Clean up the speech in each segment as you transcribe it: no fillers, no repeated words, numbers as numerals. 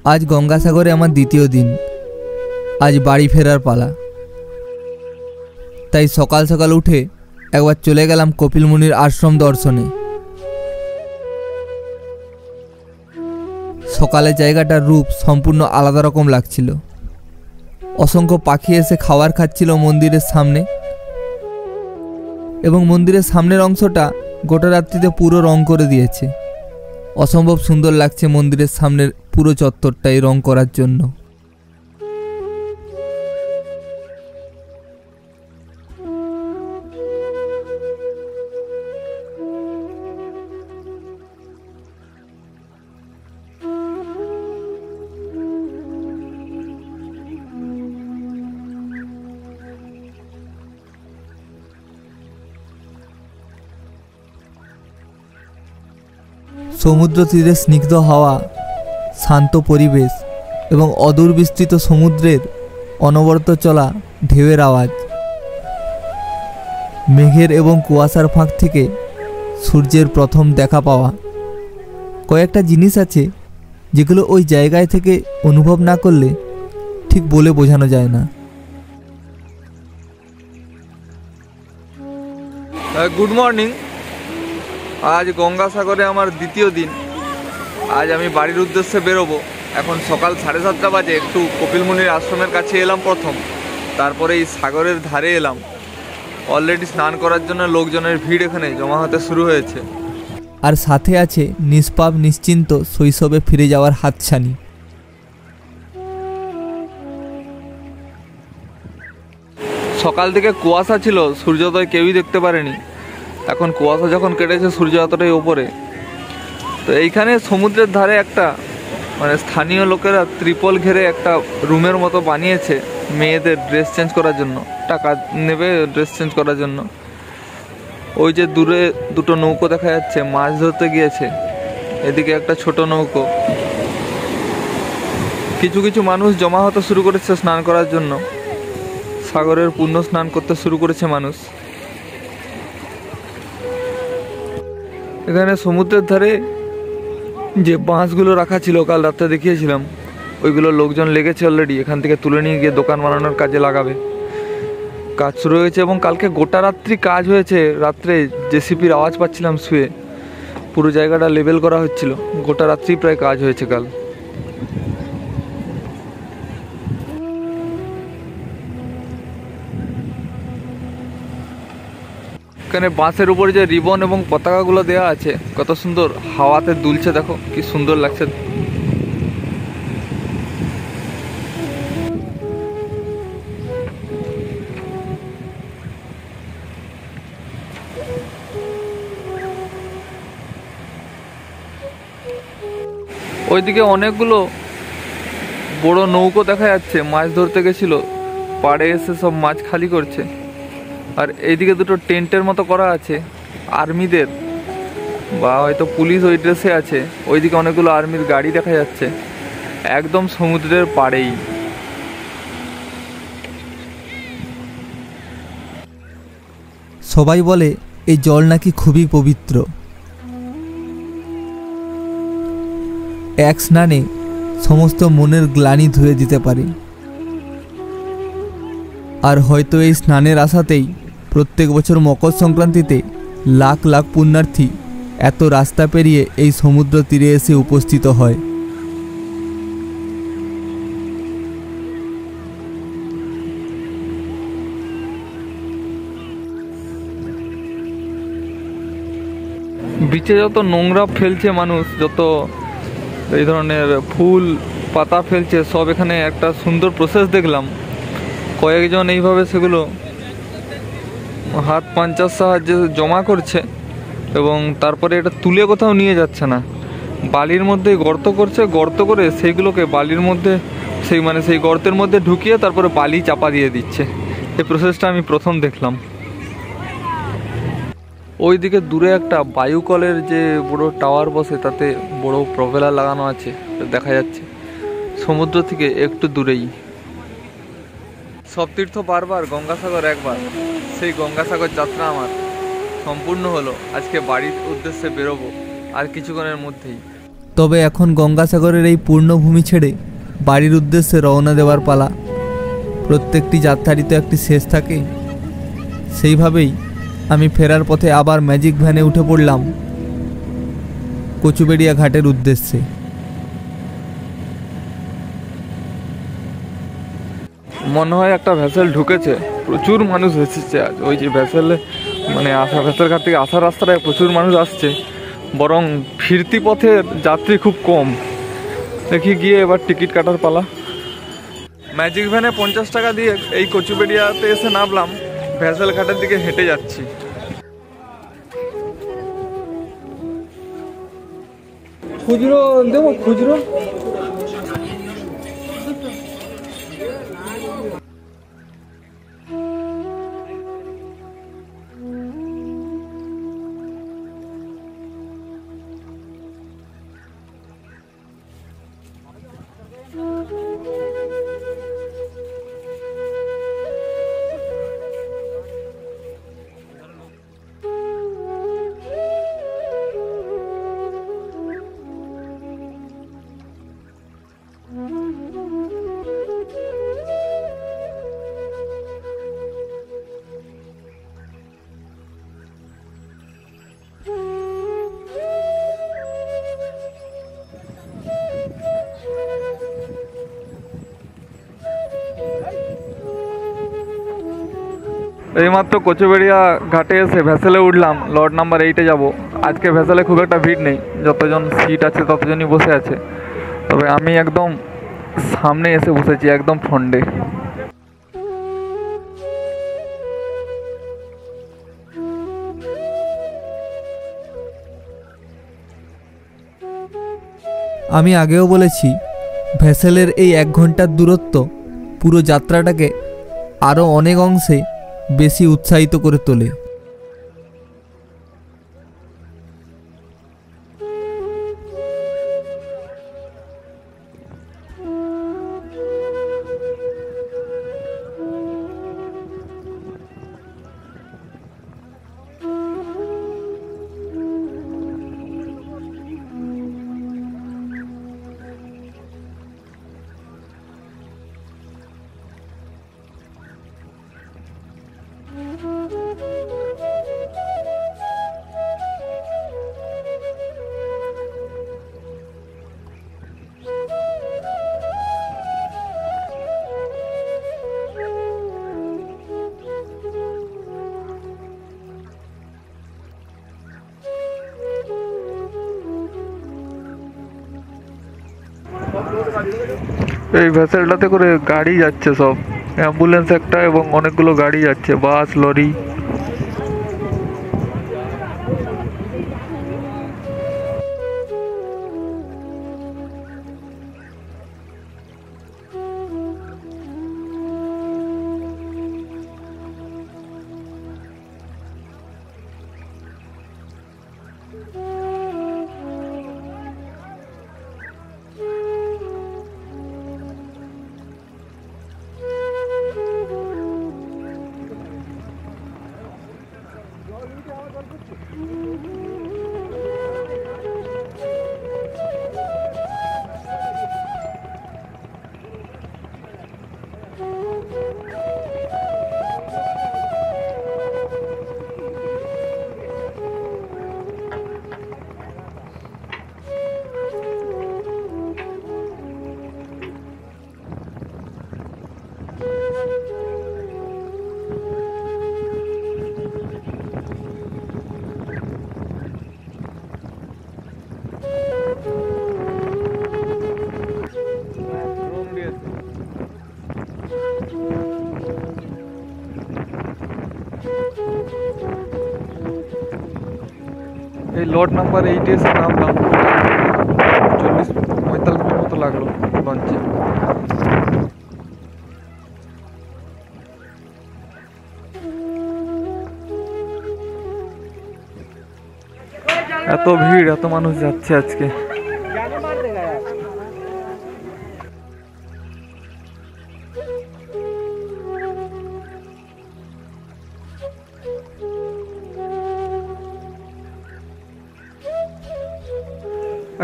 আজ গঙ্গাসাগরে আমার দ্বিতীয় দিন। আজ বাড়ি ফেরার পালা। তাই সকাল সকাল উঠে একবার চলে গেলাম কপিল মুনির আশ্রম দর্শনে। সকালে জায়গাটার রূপ সম্পূর্ণ আলাদা রকম লাগছিল। অসংখ্য পাখি এসে খাবার খাচ্ছিল মন্দিরের সামনে, এবং মন্দিরের সামনের অংশটা গোটা রাত্রিতে পুরো রং করে দিয়েছে। অসম্ভব সুন্দর লাগছে মন্দিরের সামনের পুরো চত্বরটাই রং করার জন্য। সমুদ্র তীরে স্নিগ্ধ হাওয়া, শান্ত পরিবেশ এবং অদূর বিস্তৃত সমুদ্রের অনবরত চলা ঢেউয়ের আওয়াজ। মেঘের এবং কুয়াশার ফাঁক থেকে সূর্যের প্রথম দেখা পাওয়া। কয়েকটা জিনিস আছে যেগুলো ওই জায়গায় থেকে অনুভব না করলে ঠিক বলে বোঝানো যায় না। Good morning. আজ গঙ্গাসাগরে আমার দ্বিতীয় দিন। আজ আমি বাড়ির উদ্দেশ্যে বেরোবো। এখন সকাল 7:30 বাজে। একটু কপিল মুনির আশ্রমের কাছে এলাম প্রথম, তারপরে এই সাগরের ধারে এলাম। অলরেডি স্নান করার জন্য লোকজনের ভিড় এখানে জমা হতে শুরু হয়েছে। আর সাথে আছে নিষ্পাপ নিশ্চিন্ত শৈশবে ফিরে যাওয়ার হাতছানি। সকাল থেকে কুয়াশা ছিল, সূর্যোদয় কেউই দেখতে পারেনি। এখন কুয়াশা যখন কেটেছে, সূর্য এতটাই ওপরে। তো এইখানে সমুদ্রের ধারে একটা স্থানীয় লোকেরা ত্রিপল ঘেরে একটা রুমের মতো বানিয়েছে মেয়েদের ড্রেস চেঞ্জ করার জন্য। টাকা নেবে ড্রেস চেঞ্জ করার জন্য। ওই যে দূরে দুটো নৌকো দেখা যাচ্ছে, মাছ ধরতে গিয়েছে। এদিকে একটা ছোট নৌকো। কিছু কিছু মানুষ জমা হতে শুরু করেছে স্নান করার জন্য। সাগরের পূর্ণ স্নান করতে শুরু করেছে মানুষ। এখানে সমুদ্রের ধারে যে বাঁশগুলো রাখা ছিল, কাল রাত্রে দেখিয়েছিলাম, ওইগুলো লোকজন লেগেছে অলরেডি। এখান থেকে তুলে নিয়ে গিয়ে দোকান বানানোর কাজে লাগাবে। কাজ শুরু হয়েছে এবং কালকে গোটা রাত্রি কাজ হয়েছে। রাত্রে জেসিপির আওয়াজ পাচ্ছিলাম শুয়ে। পুরো জায়গাটা লেবেল করা হচ্ছিল। গোটা রাত্রি প্রায় কাজ হয়েছে কাল। এখানে বাঁশের উপর যে রিবন এবং পতাকাগুলো দেওয়া আছে, কত সুন্দর হাওয়াতে দুলছে। দেখো কি সুন্দর লাগছে। ওইদিকে অনেকগুলো বড় নৌকো দেখা যাচ্ছে, মাছ ধরতে গেছিল, পাড়ে এসে সব মাছ খালি করছে। আর এইদিকে দুটো টেন্টের মতো করা আছে আর্মিদের, বা হয়তো পুলিশ ওই ড্রেসে আছে। ওইদিকে অনেকগুলো আর্মির গাড়ি দেখা যাচ্ছে, একদম সমুদ্রের পাড়েই। সবাই বলে এই জল নাকি খুবই পবিত্র। এক স্নানে সমস্ত মনের গ্লানি ধুয়ে দিতে পারে। আর হয়তো এই স্নানের আশাতেই প্রত্যেক বছর মকর সংক্রান্তিতে লাখ লাখ পুণ্যার্থী এত রাস্তা পেরিয়ে এই সমুদ্র তীরে এসে উপস্থিত হয়। বিচে যত নোংরা ফেলছে মানুষ, যত এই ধরনের ফুল পাতা ফেলছে, সব এখানে একটা সুন্দর প্রসেস দেখলাম। কয়েকজন এইভাবে সেগুলো হাত পাঞ্চার সাহায্যে জমা করছে এবং তারপরে এটা তুলে কোথাও নিয়ে যাচ্ছে না, বালির মধ্যে গর্ত করছে। গর্ত করে সেইগুলোকে বালির মধ্যে সেই গর্তের মধ্যে ঢুকিয়ে তারপরে বালি চাপা দিয়ে দিচ্ছে। এই প্রসেসটা আমি প্রথম দেখলাম। ওইদিকে দূরে একটা বায়ুকলের যে বড় টাওয়ার বসে, তাতে বড় প্রপেলার লাগানো আছে দেখা যাচ্ছে, সমুদ্র থেকে একটু দূরেই। সব তীর্থ বারবার, গঙ্গাসাগর একবার। সেই গঙ্গাসাগর যাত্রা আমার সম্পূর্ণ হলো। আজকে বাড়ির উদ্দেশ্যে বেরোবো আর কিছুক্ষণের মধ্যেই। তবে এখন গঙ্গাসাগরের এই পূর্ণভূমি ছেড়ে বাড়ির উদ্দেশ্যে রওনা দেওয়ার পালা। প্রত্যেকটি যাত্রারই তো একটি শেষ থাকে। সেইভাবেই আমি ফেরার পথে আবার ম্যাজিক ভ্যানে উঠে পড়লাম কচুবেড়িয়া ঘাটের উদ্দেশ্যে। মনে হয় একটা ভেসেল ঢুকেছে, প্রচুর মানুষ এসেছে আজ। ওই যে ভেসেলে মানে ভেসেল ঘাট থেকে আসার রাস্তাটায় প্রচুর মানুষ আসছে, বরং ফিরতি পথের যাত্রী খুব কম। দেখি গিয়ে এবার টিকিট কাটার পালা। ম্যাজিক ভ্যানে 50 টাকা দিয়ে এই কচুবেড়িয়াতে এসে নামলাম, ভেসেল ঘাটের দিকে হেঁটে যাচ্ছি। খুচরো দেবো, খুচরো এইমাত্র কচুবেড়িয়া ঘাটে এসে ভেসেলে উঠলাম, লট নাম্বার 8-এ যাব। আজকে ভেসেলে খুব একটা ভিড় নেই, যতজন সিট আছে ততজনই বসে আছে। তবে আমি একদম সামনে এসে বসেছি, একদম ফ্রন্টে। আমি আগেও বলেছি, ভেসেলের এই 1 ঘন্টার দূরত্ব পুরো যাত্রাটাকে আরও অনেক অংশে বেশি উৎসাহিত করে তোলে। এই ভেসেলটাতে করে গাড়ি যাচ্ছে, সব অ্যাম্বুলেন্স একটা এবং অনেকগুলো গাড়ি যাচ্ছে, বাস, লরি। এই লট নাম্বার 8-এ এসে নামলাম, 40-45 মিনিট মতো লাগলো লঞ্চে। এত ভিড়, এত মানুষ যাচ্ছে আজকে।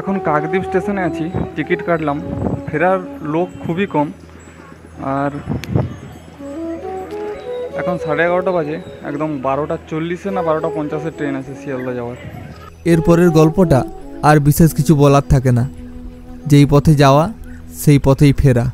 এখন কাকদ্বীপ স্টেশনে আছি, টিকিট কাটলাম, ফেরার লোক খুবই কম। আর এখন 11:30 বাজে, একদম 12:40 না 12:50 ট্রেন আছে শিয়ালদা যাওয়ার। এরপরের গল্পটা আর বিশেষ কিছু বলার থাকে না, যেই পথে যাওয়া সেই পথেই ফেরা।